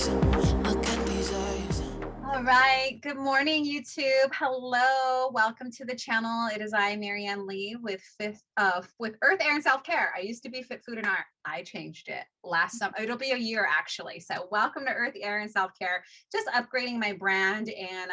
All right. Good morning, YouTube. Hello. Welcome to the channel. It is I, Marianne Lee, with Earth, Air, and Self Care. I used to be Fit Food and Art. I changed it last summer. It'll be a year actually. So welcome to Earth, Air, and Self Care. Just upgrading my brand, and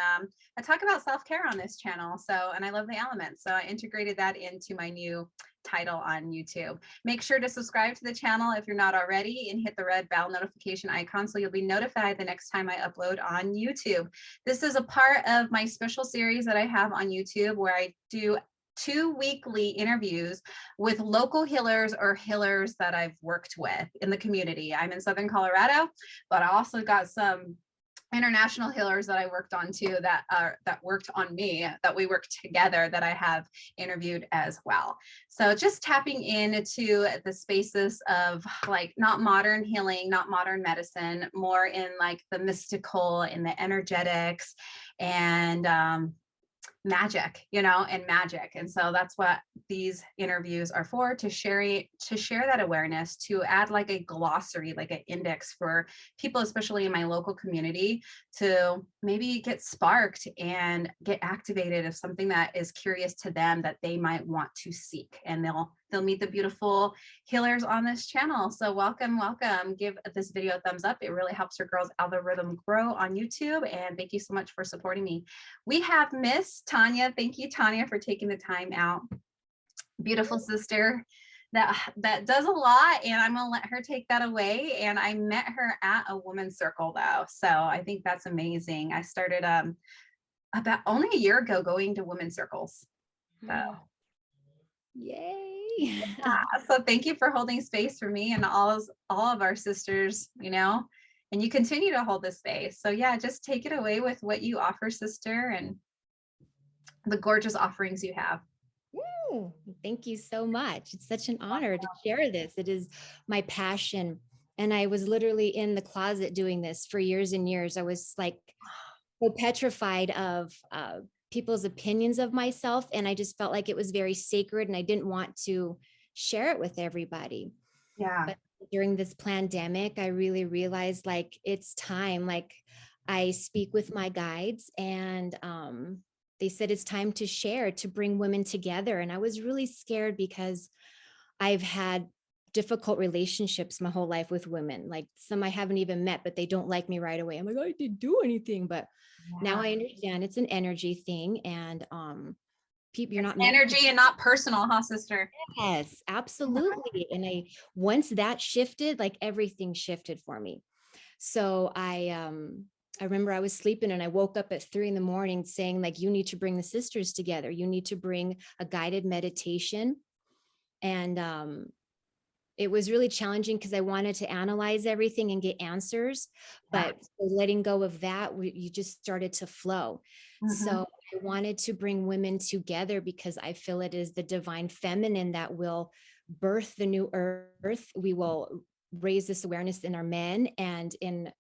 I talk about self care on this channel. So, and I love the elements. So I integrated that into my new title on YouTube. Make sure to subscribe to the channel if you're not already, and hit the red bell notification icon so you'll be notified the next time I upload on YouTube. This is a part of my special series that I have on YouTube where I do 2 weekly interviews with local healers or healers that I've worked with in the community. I'm in Southern Colorado, but I also got some international healers that I worked on too, that worked on me, that we worked together, that I have interviewed as well. So just tapping into the spaces of like not modern healing, not modern medicine, more in like the mystical and the energetics and magic, and magic. And so that's what these interviews are for, to share that awareness, to add like a glossary, like an index for people, especially in my local community, to maybe get sparked and get activated of something that is curious to them that they might want to seek. And they'll meet the beautiful healers on this channel. So welcome. Give this video a thumbs up. It really helps your girl's algorithm grow on YouTube. And thank you so much for supporting me. We have Miss Tanya. Thank you, Tanya, for taking the time out. Beautiful sister that does a lot, and I'm gonna let her take that away. And I met her at a women's circle though, so I think that's amazing. I started about only a year ago going to women's circles. So yay. Yeah. So thank you for holding space for me and all of our sisters, and you continue to hold this space. So yeah, just take it away with what you offer, sister, and the gorgeous offerings you have. Ooh, thank you so much. It's such an honor to share this. It is my passion. And I was literally in the closet doing this for years and years. I was like so petrified of people's opinions of myself. And I just felt like it was very sacred and I didn't want to share it with everybody. Yeah. But during this pandemic, I really realized like it's time. Like I speak with my guides, and they said it's time to share, to bring women together. And I was really scared because I've had difficult relationships my whole life with women, like some I haven't even met, but they don't like me right away. I'm like, I didn't do anything. But now I understand it's an energy thing. And people, you're not energy and not personal, huh, sister? Yes, absolutely. And once that shifted, like everything shifted for me. So I remember I was sleeping and I woke up at 3 a.m. saying like, you need to bring the sisters together. You need to bring a guided meditation. And it was really challenging because I wanted to analyze everything and get answers, but letting go of that, you just started to flow. So I wanted to bring women together because I feel it is the divine feminine that will birth the new earth. We will raise this awareness in our men and in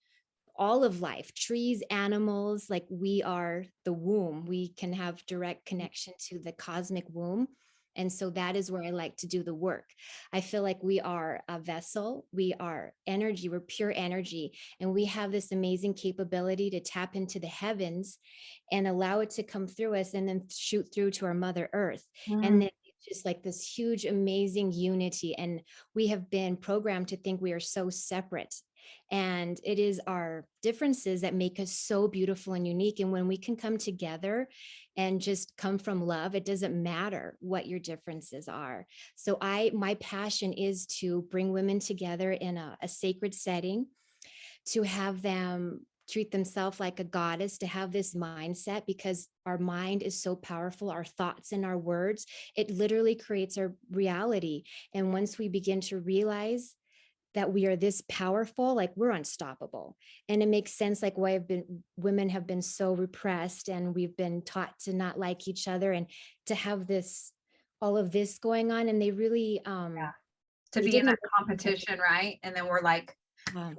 all of life, trees, animals. Like we are the womb. We can have direct connection to the cosmic womb. And so that is where I like to do the work. I feel like we are a vessel. We are energy. We're pure energy. And we have this amazing capability to tap into the heavens and allow it to come through us and then shoot through to our Mother Earth. And then just like this huge, amazing unity. And we have been programmed to think we are so separate. And it is our differences that make us so beautiful and unique. And when we can come together and just come from love, it doesn't matter what your differences are. So my passion is to bring women together in a sacred setting, to have them treat themselves like a goddess, to have this mindset, because our mind is so powerful, our thoughts and our words, it literally creates our reality. And once we begin to realize that we are this powerful, like we're unstoppable. And it makes sense like why women have been so repressed, and we've been taught to not like each other and to have all of this going on. And they really to be in that competition, right? And then we're like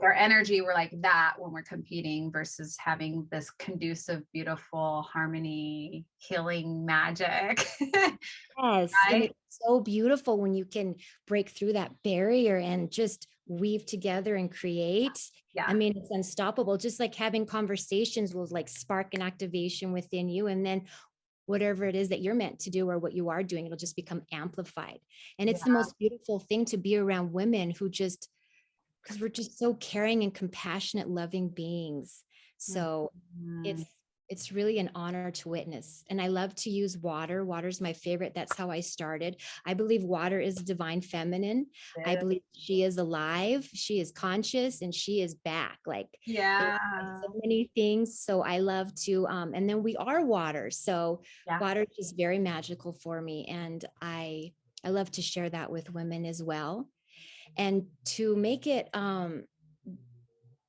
our energy, we're like that when we're competing versus having this conducive, beautiful harmony, healing magic. Yes. Right? And it's so beautiful when you can break through that barrier and just weave together and create, Yeah. I mean, it's unstoppable. Just like having conversations will like spark an activation within you. And then whatever it is that you're meant to do or what you are doing, it'll just become amplified. And it's the most beautiful thing to be around women who just, because we're just so caring and compassionate, loving beings. So Mhm. it's really an honor to witness. And I love to use water. Water's my favorite. That's how I started. I believe water is divine feminine. I Good. believe she is alive, she is conscious, and she is back. Like there's Yeah. so many things. So I love to, and then we are water. So Yeah. water is just very magical for me. And I love to share that with women as well. And to make it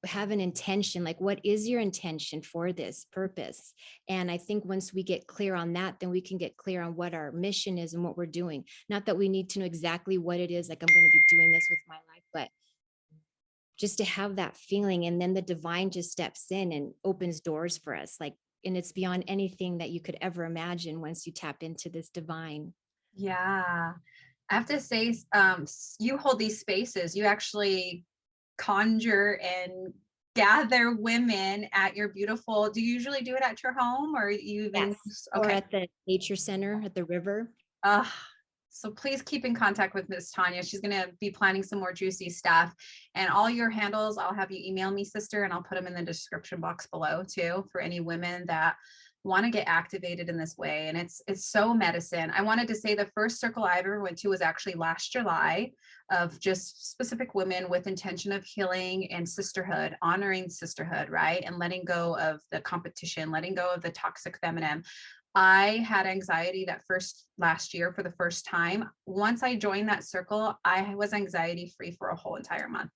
have an intention, like what is your intention for this purpose? And I think once we get clear on that, then we can get clear on what our mission is and what we're doing. Not that we need to know exactly what it is, like I'm going to be doing this with my life, but just to have that feeling. And then the divine just steps in and opens doors for us, like, and it's beyond anything that you could ever imagine once you tap into this divine. Yeah. I have to say, you hold these spaces. You actually conjure and gather women at your beautiful, do you usually do it at your home or you even, Yes. Or okay. at the nature center at the river. Uh, so please keep in contact with Miss Tanya. She's going to be planning some more juicy stuff. And all your handles, I'll have you email me, sister, and I'll put them in the description box below too for any women that want to get activated in this way. And it's so medicine. I wanted to say the first circle I ever went to was actually last July, of just specific women with intention of healing and sisterhood, honoring sisterhood, right? And letting go of the competition, letting go of the toxic feminine. I had anxiety that first last year for the first time. Once I joined that circle, I was anxiety free for a whole entire month.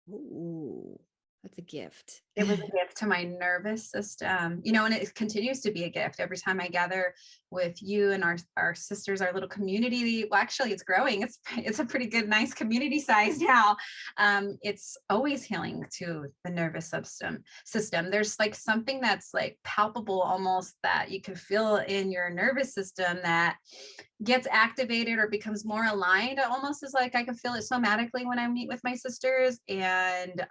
Ooh, that's a gift. It was a gift to my nervous system, you know, and it continues to be a gift every time I gather with you and our sisters, our little community. Well, actually, it's growing. It's a pretty good, nice community size now. It's always healing to the nervous system. There's like something that's like palpable, almost that you can feel in your nervous system that gets activated or becomes more aligned. It almost is like I can feel it somatically when I meet with my sisters, and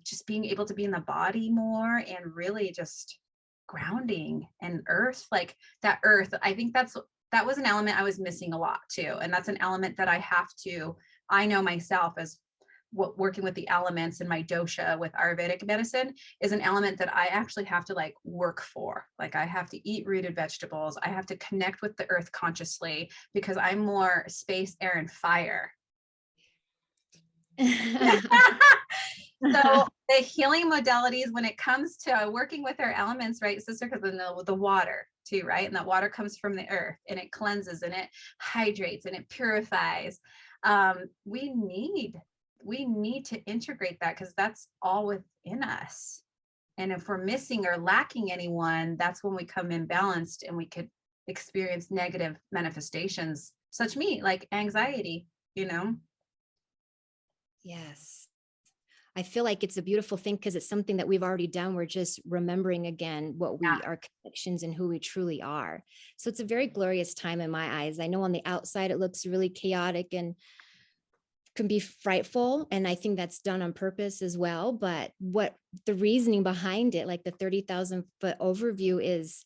just being able to be in the body more and really just grounding and earth, like that earth. I think that was an element I was missing a lot too. And that's an element that I know myself as what working with the elements in my dosha with Ayurvedic medicine is an element that I actually have to like work for. Like I have to eat rooted vegetables. I have to connect with the earth consciously because I'm more space, air, and fire. So the healing modalities when it comes to working with our elements, right, sister, because the water too, right? And that water comes from the earth and it cleanses and it hydrates and it purifies. We need to integrate that because that's all within us. And if we're missing or lacking anyone, that's when we come imbalanced and we could experience negative manifestations, such like anxiety, you know? Yes. I feel like it's a beautiful thing because it's something that we've already done. We're just remembering again what Yeah. our connections and who we truly are. So it's a very glorious time in my eyes. I know on the outside it looks really chaotic and can be frightful. And I think that's done on purpose as well. But what the reasoning behind it, like the 30,000 foot overview, is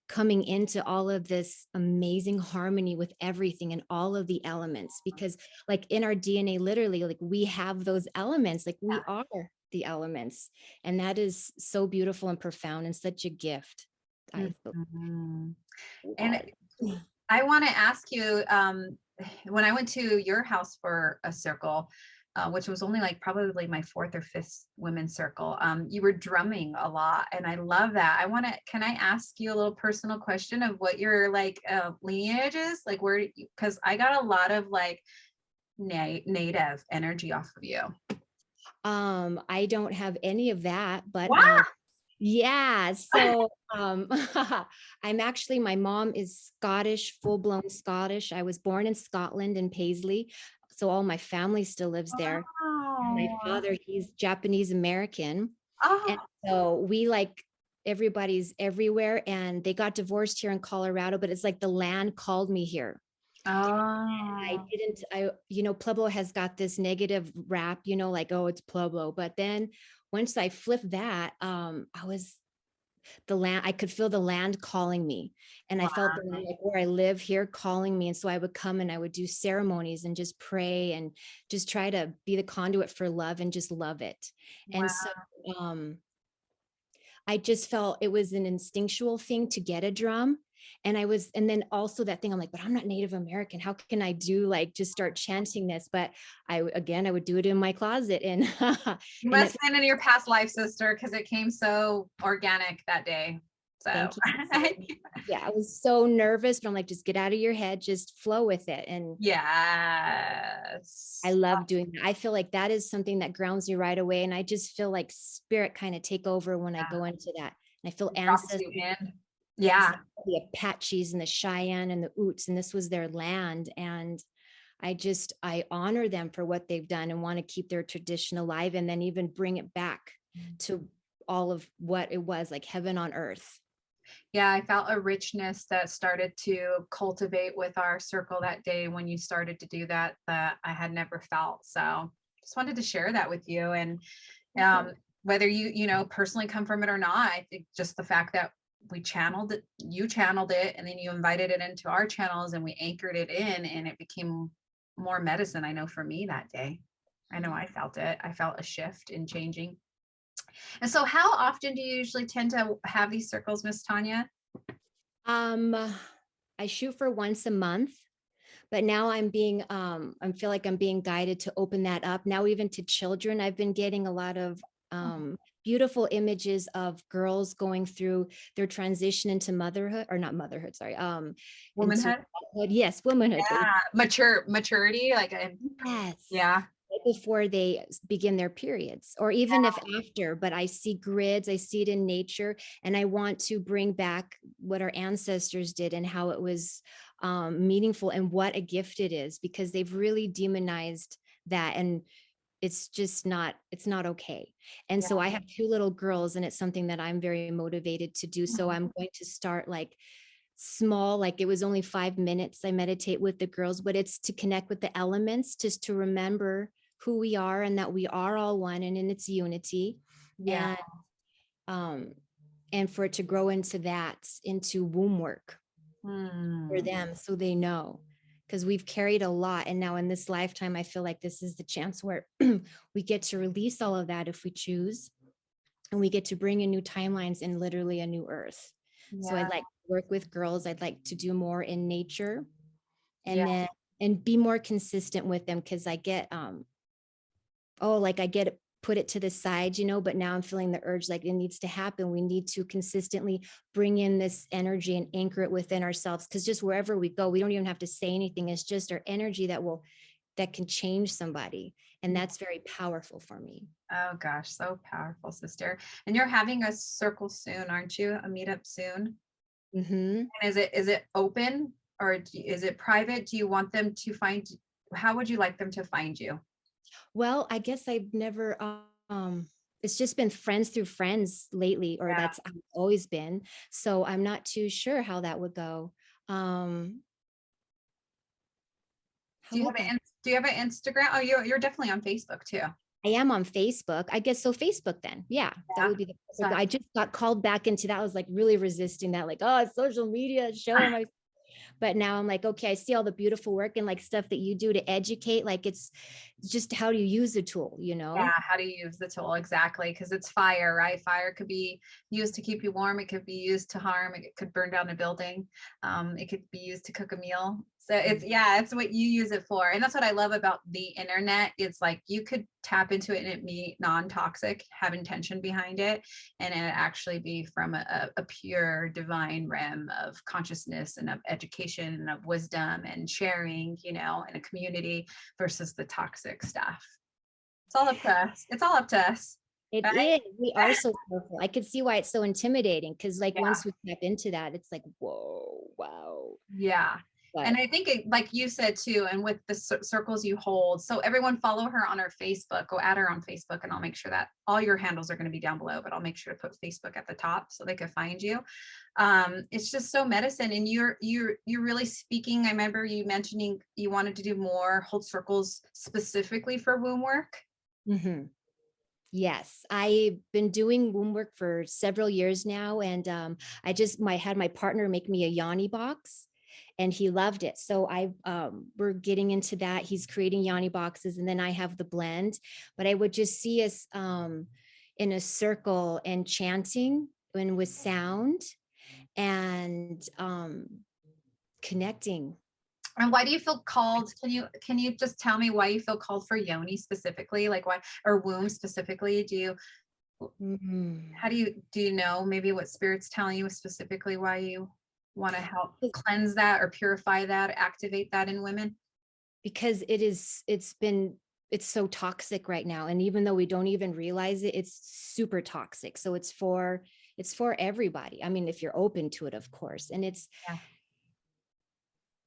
coming into all of this amazing harmony with everything and all of the elements, because like in our DNA, literally, like we have those elements, like we are the elements. And that is so beautiful and profound and such a gift. I feel. Mm-hmm. And I want to ask you, when I went to your house for a circle, which was only like probably my fourth or fifth women's circle, you were drumming a lot. And I love that. Can I ask you a little personal question of what your like lineage is? Like because I got a lot of like native energy off of you. I don't have any of that, but Wow. yeah. So I'm actually, my mom is Scottish, full-blown Scottish. I was born in Scotland in Paisley. So all my family still lives there. And my Wow. father, he's Japanese American. And Oh, so we like everybody's everywhere. And they got divorced here in Colorado, but it's like the land called me here. Oh, Pueblo has got this negative rap, like, oh, it's Pueblo. But then once I flipped that, the land, I could feel the land calling me. And I felt the wow. land, like where I live here, calling me. And so I would come and I would do ceremonies and just pray and just try to be the conduit for love and just love it. And so Wow. um I just felt it was an instinctual thing to get a drum. And then also that thing, I'm like, but I'm not Native American. How can I do like just start chanting this? But I would do it in my closet and, You and must it, have been in your past life, sister, because it came so organic that day. So, thank you. Yeah, I was so nervous, but I'm like, just get out of your head, just flow with it. And I yes. love doing that. I feel like that is something that grounds me right away. And I just feel like spirit kind of take over when I Yeah. go into that. And I feel It drops ancestors. you in. Yes, Yeah. the Apaches and the Cheyenne and the Utes, and this was their land. And I honor them for what they've done and want to keep their tradition alive and then even bring it back to all of what it was like heaven on earth. Yeah, I felt a richness that started to cultivate with our circle that day when you started to do that I had never felt. So just wanted to share that with you. And um, whether you personally come from it or not, I think just the fact that we channeled it, you channeled it, and then you invited it into our channels and we anchored it in, and it became more medicine. I know for me that day, I know I felt it. I felt a shift in changing. And so, how often do you usually tend to have these circles, Miss Tanya? Um, I shoot for once a month, but now I feel like I'm being guided to open that up now, even to children. I've been getting a lot of beautiful images of girls going through their transition into motherhood, or not motherhood, sorry, into Womanhood? womanhood. Yes, womanhood. Yeah, maturity, like, Yes. yeah, Right before they begin their periods, or even if after, but I see grids, I see it in nature, and I want to bring back what our ancestors did and how it was meaningful and what a gift it is, because they've really demonized that. And it's not okay. And yeah. so I have two little girls, and it's something that I'm very motivated to do. So Mhm. I'm going to start like small, like it was only 5 minutes. I meditate with the girls, but it's to connect with the elements, just to remember who we are and that we are all one and in its unity. Yeah. And um and for it to grow into that, into womb work for Hmm. them, so they know, because we've carried a lot. And now in this lifetime, I feel like this is the chance where we get to release all of that if we choose, and we get to bring in new timelines and literally a new earth. So Yeah. I'd like to work with girls. I'd like to do more in nature, Yeah. and then and be more consistent with them, because I get put it to the side, but now I'm feeling the urge, like it needs to happen. We need to consistently bring in this energy and anchor it within ourselves, because just wherever we go, we don't even have to say anything. It's just our energy that can change somebody. And that's very powerful for me. Oh gosh, so powerful, sister. And you're having a circle soon, aren't you? A meetup soon. Mm-hmm. And is it open or is it private? Do you want them to find? How would you like them to find you? Well, I guess I've never, it's just been friends through friends lately, or Yeah. that's how it's always been. So I'm not too sure how that would go. Um, how Do you would have that? an Do you have an Instagram? Oh, you're definitely on Facebook too. I am on Facebook. I guess so. Facebook then. Yeah, that Yeah. would be the So perfect. I just got called back into that. I was like really resisting that, like, oh, it's social media, showing my, but now I'm like, okay, I see all the beautiful work and like stuff that you do to educate. Like it's just how do you use the tool, yeah, how do you use the tool exactly? Because it's fire, right? Fire could be used to keep you warm. It could be used to harm. It could burn down a building. It could be used to cook a meal. So it's what you use it for, and that's what I love about the internet. It's like you could tap into it and it be non-toxic, have intention behind it, and it actually be from a pure divine realm of consciousness and of education and of wisdom and sharing, in a community versus the toxic stuff. It's all up to us. It's all up to us. It Right? is. We are so powerful. I could see why it's so intimidating, because like Yeah. once we step into that, it's like, whoa, wow. Yeah. And I think like you said too, and with the circles you hold, so everyone follow her on her Facebook, go add her on Facebook, and I'll make sure that all your handles are going to be down below, but I'll make sure to put Facebook at the top so they can find you. It's just so medicine, and you're really speaking. I remember you mentioning you wanted to do more hold circles specifically for womb work. Mm-hmm. Yes, I've been doing womb work for several years now, and I had my partner make me a Yoni box, and he loved it. So we're getting into that. He's creating Yoni boxes, and then I have the blend. But I would just see us in a circle and chanting and with sound and connecting. And why do you feel called? Can you just tell me why you feel called for Yoni specifically? Like why, or womb specifically? How do you know maybe what spirit's telling you specifically why you want to help cleanse that or purify that, activate that in women? Because it's so toxic right now. And even though we don't even realize it, it's super toxic. So it's for everybody. I mean, if you're open to it, of course. And it's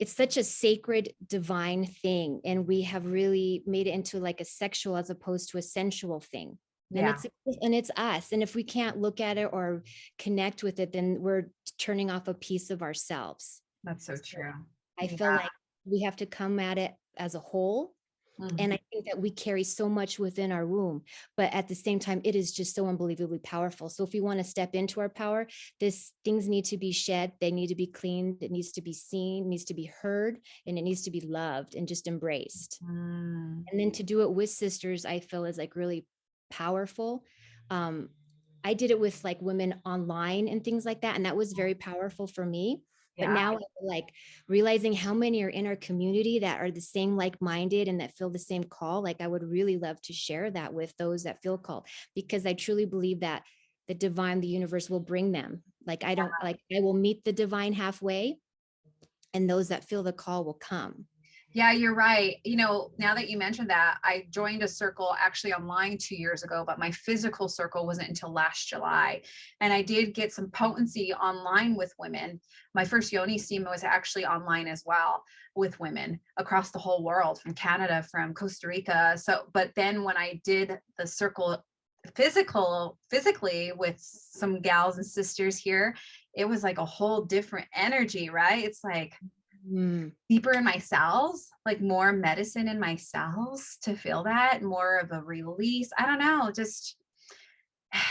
such a sacred, divine thing. And we have really made it into like a sexual as opposed to a sensual thing. Yeah. And it's us. And if we can't look at it or connect with it, then we're turning off a piece of ourselves. That's so true. I feel like we have to come at it as a whole. Mm-hmm. And I think that we carry so much within our womb, but at the same time, it is just so unbelievably powerful. So if we want to step into our power, things need to be shed. They need to be cleaned. It needs to be seen, it needs to be heard, and it needs to be loved and just embraced. And then to do it with sisters, I feel is like really powerful. I did it with like women online and things like that. And that was very powerful for me. But now I'm like realizing how many are in our community that are the same like-minded and that feel the same call. Like I would really love to share that with those that feel called, because I truly believe that the divine, the universe will bring them. Like I will meet the divine halfway, and those that feel the call will come. Yeah, you're right. You know, now that you mentioned that, I joined a circle actually online 2 years ago, but my physical circle wasn't until last July. And I did get some potency online with women. My first Yoni steam was actually online as well with women across the whole world, from Canada, from Costa Rica. So, but then when I did the circle physically with some gals and sisters here, it was like a whole different energy, right? It's like deeper in my cells, like more medicine in my cells to feel that, more of a release. I don't know, just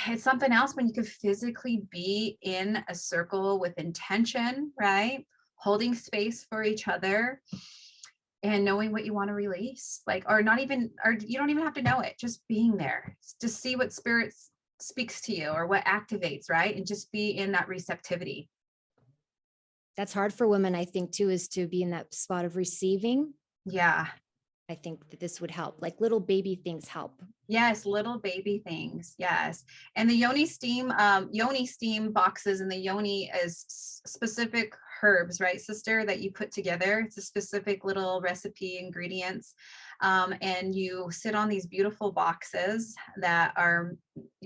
it's something else when you could physically be in a circle with intention, right? Holding space for each other and knowing what you want to release, like, or not even, or you don't even have to know it, just being there to see what spirit speaks to you or what activates, right? And just be in that receptivity. That's hard for women, I think, too, is to be in that spot of receiving. Yeah. I think that this would help. Like little baby things help. Yes, little baby things. Yes. And the Yoni steam boxes, and the Yoni is specific herbs, right, sister, that you put together. It's a specific little recipe ingredients. And you sit on these beautiful boxes that are,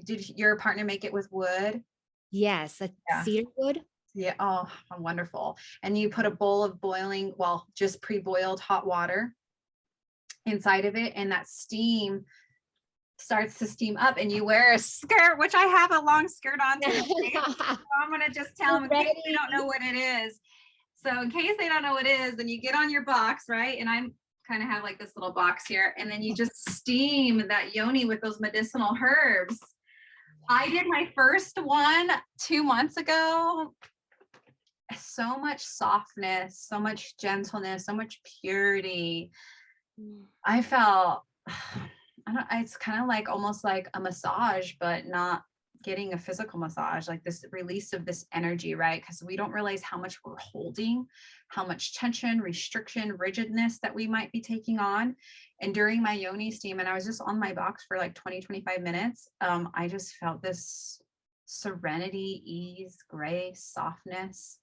did your partner make it with wood? Yes. Cedar wood. Yeah. Oh, wonderful. And you put a bowl of boiling, well, just pre-boiled hot water inside of it, and that steam starts to steam up, and you wear a skirt, which I have a long skirt on today. So I'm going to just tell them in case they don't know what it is. So in case they don't know what it is, then you get on your box, right? And I'm kind of have like this little box here, and then you just steam that Yoni with those medicinal herbs. I did my first one 2 months ago. So much softness, so much gentleness, so much purity. I felt, it's kind of like almost like a massage, but not getting a physical massage, like this release of this energy, right? Because we don't realize how much we're holding, how much tension, restriction, rigidness that we might be taking on. And during my Yoni steam, and I was just on my box for like 20-25 minutes, I just felt this serenity, ease, grace, softness.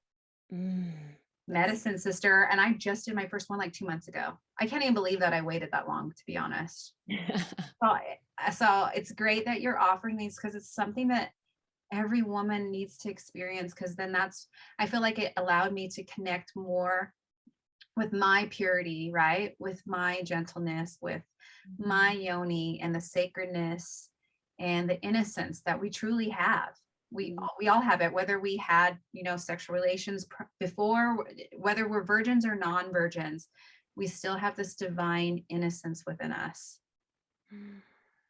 Medicine, sister. And I just did my first one like 2 months ago. I can't even believe that I waited that long, to be honest. So it's great that you're offering these, because it's something that every woman needs to experience, because then I feel like it allowed me to connect more with my purity, right? With my gentleness, with my yoni and the sacredness and the innocence that we truly have. We all have it, whether we had, sexual relations before, whether we're virgins or non-virgins, we still have this divine innocence within us.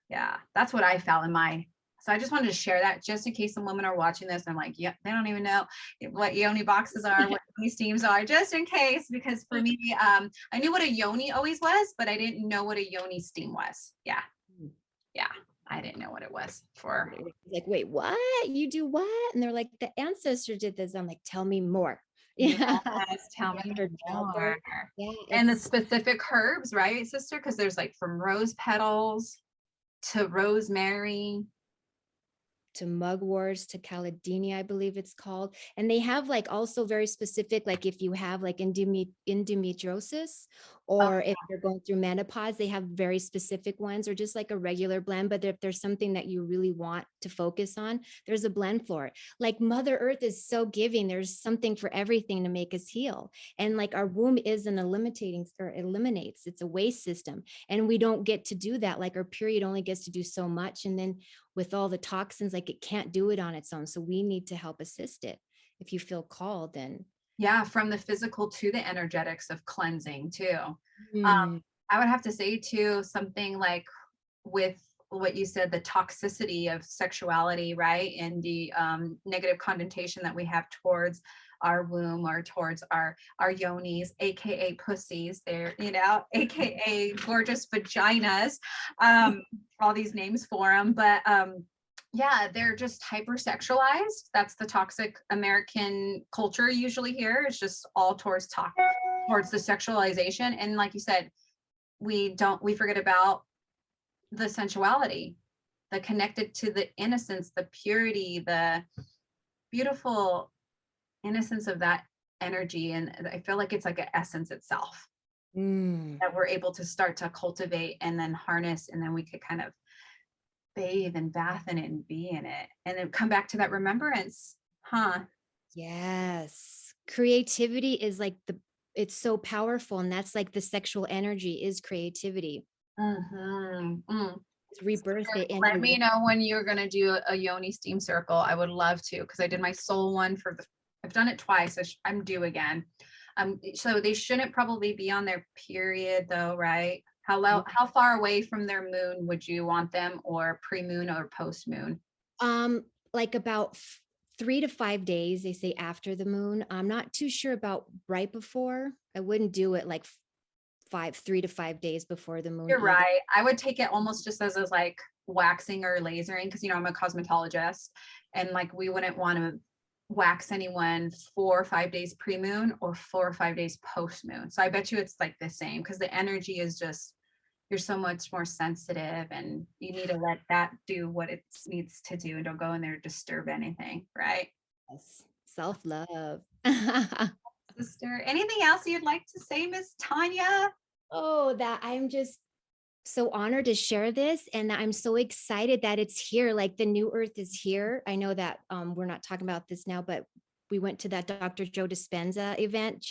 Yeah, that's what I felt in my. So I just wanted to share that just in case some women are watching this. I'm like, yeah, they don't even know what yoni boxes are, what yoni steams are, just in case. Because for me, I knew what a yoni always was, but I didn't know what a yoni steam was. Yeah, yeah, I didn't know what it was for. Like, wait, what? You do what? And they're like, the ancestor did this. I'm like, tell me more. Yeah. Yes, tell me more. Yeah. And the specific herbs, right, sister? Because there's like from rose petals to rosemary to mugworts to caladinia, I believe it's called. And they have like also very specific, like if you have like endometriosis, or if you're going through menopause, they have very specific ones, or just like a regular blend. But if there's something that you really want to focus on, there's a blend for it. Like Mother Earth is so giving. There's something for everything to make us heal. And like our womb is an eliminates, it's a waste system. And we don't get to do that. Like our period only gets to do so much. And then with all the toxins, like it can't do it on its own. So we need to help assist it. If you feel called, then yeah, from the physical to the energetics of cleansing too. Mm. I would have to say too, something like with what you said, the toxicity of sexuality, right? And the negative connotation that we have towards our womb or towards our yonis, aka pussies, they're, aka gorgeous vaginas, all these names for them. But yeah, they're just hypersexualized. That's the toxic American culture usually here. It's just all towards towards the sexualization. And like you said, we forget about the sensuality, the connected to the innocence, the purity, the beautiful innocence of that energy. And I feel like it's like an essence itself that we're able to start to cultivate and then harness, and then we could kind of bathe and bath in it and be in it, and then come back to that remembrance. Yes. Creativity is like it's so powerful. And that's like the sexual energy is creativity. It's rebirth it. Let me know when you're going to do a Yoni steam circle. I would love to, because I did my soul one I've done it twice. I'm due again. So they shouldn't probably be on their period though, right? How far away from their moon would you want them, or pre-moon or post-moon? Like about 3 to 5 days, they say, after the moon. I'm not too sure about right before. I wouldn't do it like 3 to 5 days before the moon. You're right. I would take it almost just as like waxing or lasering, because I'm a cosmetologist, and like we wouldn't want to wax anyone 4 or 5 days pre-moon or 4 or 5 days post-moon. So I bet you it's like the same, because the energy is just, you're so much more sensitive, and you need to let that do what it needs to do, and don't go in there to disturb anything, right? Yes. Self-love. Sister, anything else you'd like to say, Miss Tanya? Oh, that I'm just so honored to share this, and I'm so excited that it's here. Like the new earth is here. I know that we're not talking about this now, but we went to that Dr. Joe Dispenza event,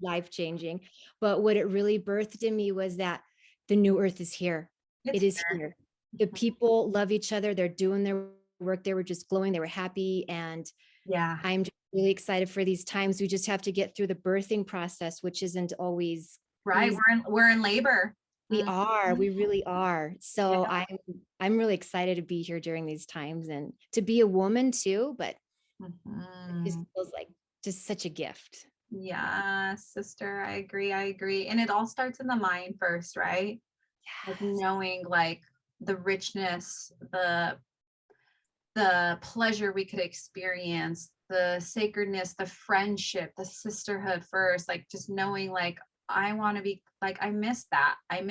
life changing. But what it really birthed in me was that the new earth is here. It is here. The people love each other. They're doing their work. They were just glowing. They were happy. And yeah, I'm just really excited for these times. We just have to get through the birthing process, which isn't always right. easy. We're in labor. We really are. So yeah. I'm really excited to be here during these times, and to be a woman too, but it just feels like just such a gift. Yeah, sister, I agree. And it all starts in the mind first, right? Yes. Like knowing like the richness, the pleasure we could experience, the sacredness, the friendship, the sisterhood first, like just knowing like, I want to be like, I missed that. I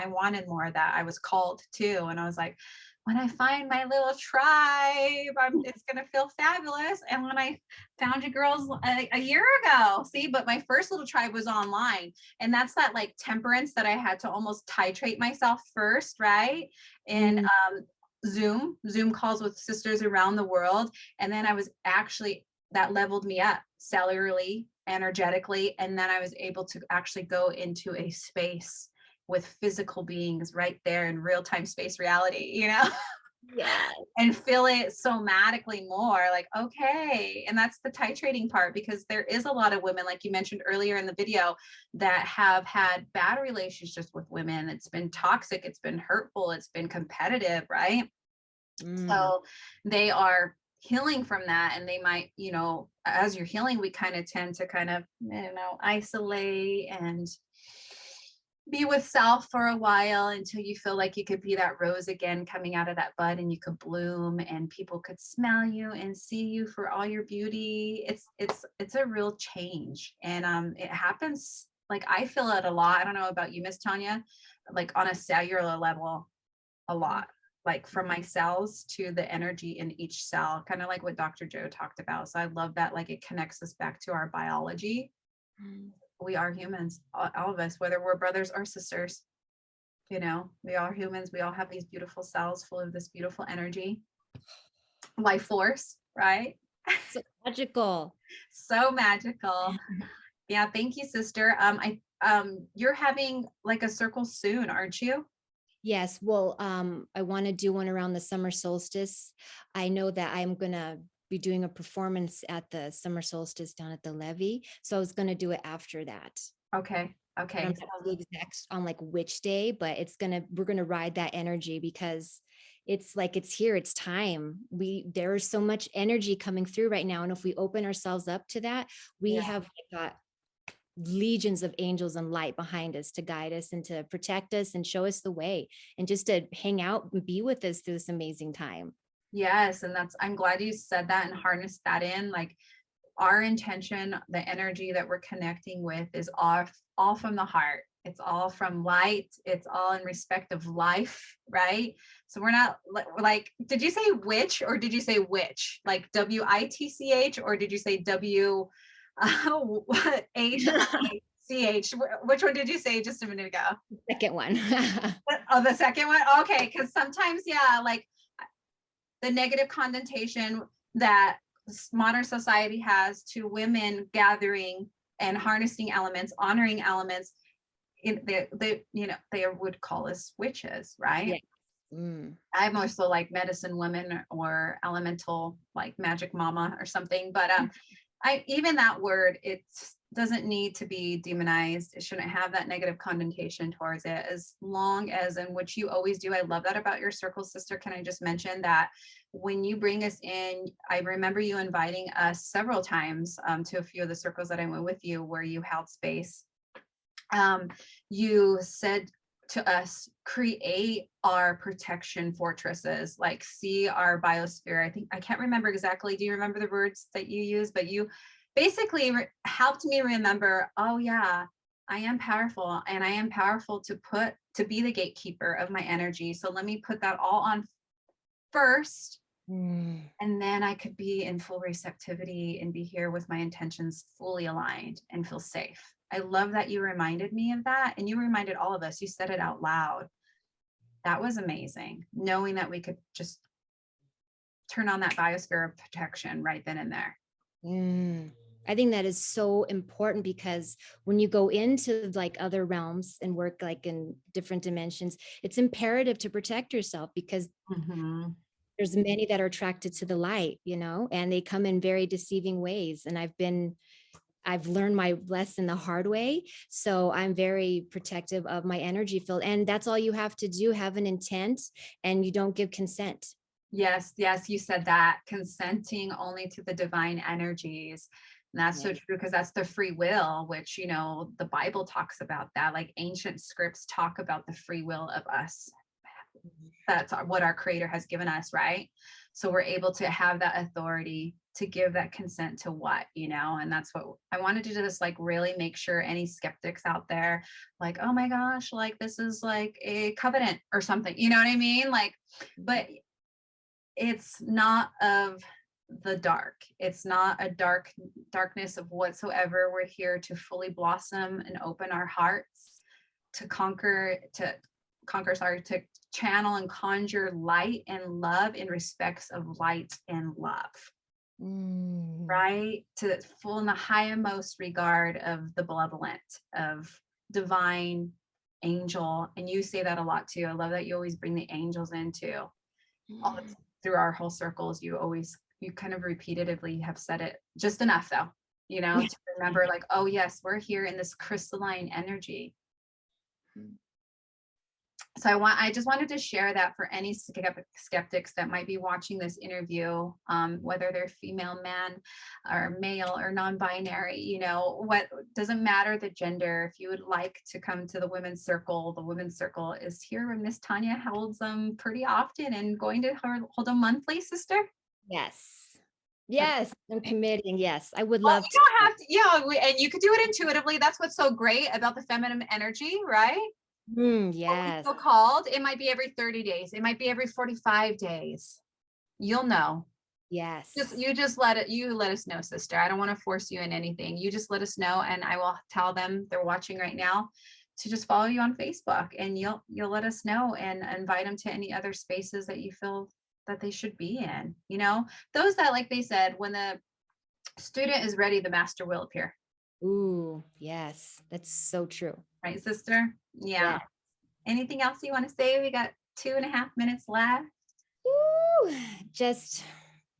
wanted more of that. I was called too. And I was like, when I find my little tribe, it's going to feel fabulous. And when I found you girls a year ago, but my first little tribe was online. And that's that like temperance that I had to almost titrate myself first, right? And Zoom calls with sisters around the world. And then I was actually, that leveled me up cellularly energetically. And then I was able to actually go into a space with physical beings right there in real time space reality, you know? Yeah. And feel it somatically more like, okay. And that's the titrating part, because there is a lot of women, like you mentioned earlier in the video, that have had bad relationships with women. It's been toxic, it's been hurtful, it's been competitive, right? So they are healing from that, and they might, you know, as you're healing, we kind of tend to kind of, you know, isolate and be with self for a while until you feel like you could be that rose again coming out of that bud, and you could bloom and people could smell you and see you for all your beauty. It's a real change. And it happens, like I feel it a lot. I don't know about you, Miss Tanya, like on a cellular level, a lot, like from my cells to the energy in each cell, kind of like what Dr. Joe talked about. So I love that, like it connects us back to our biology. We are humans, all of us, whether we're brothers or sisters. You know, we are humans. We all have these beautiful cells full of this beautiful energy, life force, right? So magical. So magical. Yeah, thank you, sister. You're having like a circle soon, aren't you? Yes. Well, I want to do one around the summer solstice. I know that I'm gonna be doing a performance at the summer solstice down at the levee. So I was gonna do it after that. Okay. And Okay. I'm not the exact on like which day, but we're gonna ride that energy because it's like it's here, it's time. There is so much energy coming through right now. And if we open ourselves up to that, we Yeah. have got legions of angels and light behind us to guide us and to protect us and show us the way and just to hang out and be with us through this amazing time. Yes. And I'm glad you said that and harnessed that in. Like our intention, the energy that we're connecting with is all from the heart. It's all from light. It's all in respect of life, right? So we're not like, did you say witch or did you say witch? Like WITCH, or did you say WHICH? Which one did you say just a minute ago? Second one. Oh, the second one? Okay, because sometimes, yeah, like the negative connotation that modern society has to women gathering and harnessing elements, honoring elements, they you know, they would call us witches, right? Yeah. I'm also like medicine woman or elemental, like magic mama or something. But I even that word, it doesn't need to be demonized. It shouldn't have that negative connotation towards it, as long as, and which you always do. I love that about your circle, sister. Can I just mention that when you bring us in, I remember you inviting us several times to a few of the circles that I went with you where you held space. You said to us, create our protection fortresses, like see our biosphere. I think, I can't remember exactly. Do you remember the words that you used? But you basically helped me remember, oh yeah, I am powerful, and I am powerful to be the gatekeeper of my energy. So let me put that all on first. And then I could be in full receptivity and be here with my intentions fully aligned and feel safe. I love that you reminded me of that. And you reminded all of us, you said it out loud. That was amazing. Knowing that we could just turn on that biosphere of protection right then and there. I think that is so important, because when you go into like other realms and work like in different dimensions, it's imperative to protect yourself, because there's many that are attracted to the light, you know, and they come in very deceiving ways. And I've learned my lesson the hard way. So I'm very protective of my energy field. And that's all you have to do, have an intent, and you don't give consent. Yes, yes, you said that. Consenting only to the divine energies. And that's so true, because that's the free will, which, you know, the Bible talks about that. Like ancient scripts talk about the free will of us. That's what our creator has given us, right? So we're able to have that authority to give that consent to what, you know. And that's what I wanted to just like really make sure any skeptics out there, like, oh my gosh, like this is like a covenant or something, you know what I mean? Like, but it's not of the dark. It's not a darkness of whatsoever. We're here to fully blossom and open our hearts to to channel and conjure light and love in respects of light and love. right? To full in the highest regard of the benevolent, of divine, angel. And you say that a lot too. I love that you always bring the angels into all the, through our whole circles. You kind of repeatedly have said it just enough though, to remember like, oh yes, we're here in this crystalline energy. So I just wanted to share that for any skeptics that might be watching this interview, whether they're female, man, or male, or non-binary, what doesn't matter the gender. If you would like to come to the women's circle is here, and Miss Tanya holds them pretty often, and going to hold them monthly, sister. Yes, I'm committing. Yes, I would Well, love you to. don't have to, yeah, and you could do it intuitively. That's what's so great about the feminine energy, right? Yes. So called, it might be every 30 days. It might be every 45 days. You'll know. Yes. You let us know, sister. I don't want to force you in anything. You just let us know, and I will tell them, they're watching right now, to just follow you on Facebook, and you'll let us know, and invite them to any other spaces that you feel that they should be in. Those that, like they said, when the student is ready, the master will appear. Ooh, yes, that's so true. Right, sister? Yeah. Anything else you want to say? We got 2.5 minutes left. Ooh, just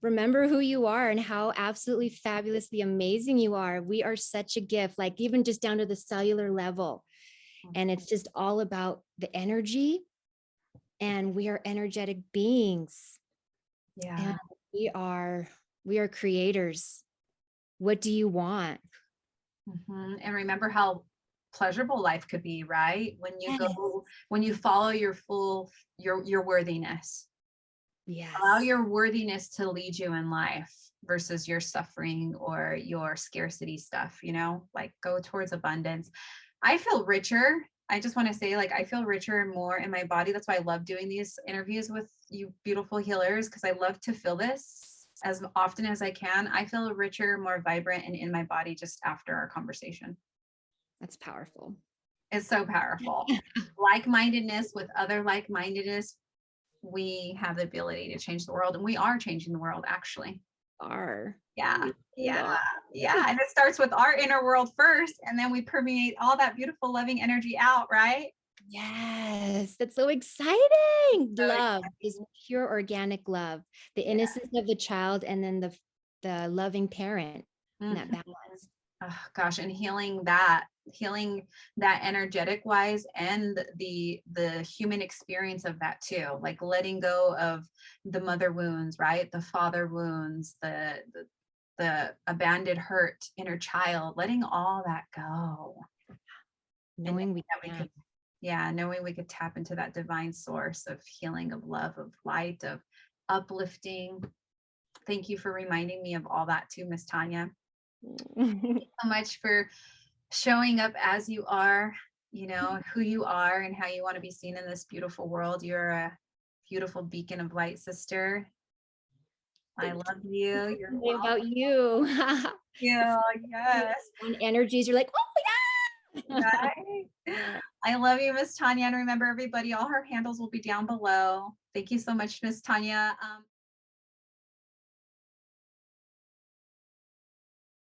remember who you are and how absolutely fabulously amazing you are. We are such a gift, like even just down to the cellular level. And it's just all about the energy. And we are energetic beings. Yeah. And we are creators. What do you want? And remember how pleasurable life could be, right? When you follow your worthiness. Yes. Allow your worthiness to lead you in life versus your suffering or your scarcity stuff, like go towards abundance. I feel richer. I just want to say, like, I feel richer and more in my body. That's why I love doing these interviews with you beautiful healers, because I love to feel this as often as I can. I feel richer, more vibrant, and in my body just after our conversation. That's powerful. It's so powerful. Like-mindedness with other like-mindedness, we have the ability to change the world, and we are changing the world, actually. Yeah. And it starts with our inner world first, and then we permeate all that beautiful loving energy out, right? Yes, that's so exciting. Love is pure organic love, the innocence of the child, and then the loving parent, that balance. Oh gosh, and healing that energetic wise, and the human experience of that too, like letting go of the mother wounds, right? The father wounds, the abandoned hurt inner child, letting all that go. Knowing knowing we could tap into that divine source of healing, of love, of light, of uplifting. Thank you for reminding me of all that too, Miss Tanya. Thank you so much for showing up as you are, who you are and how you want to be seen in this beautiful world. You're a beautiful beacon of light, sister. I love you. You're about you. Yeah, yes. On energies, you're like, oh yeah. Right? I love you, Miss Tanya. And remember, everybody, all her handles will be down below. Thank you so much, Miss Tanya.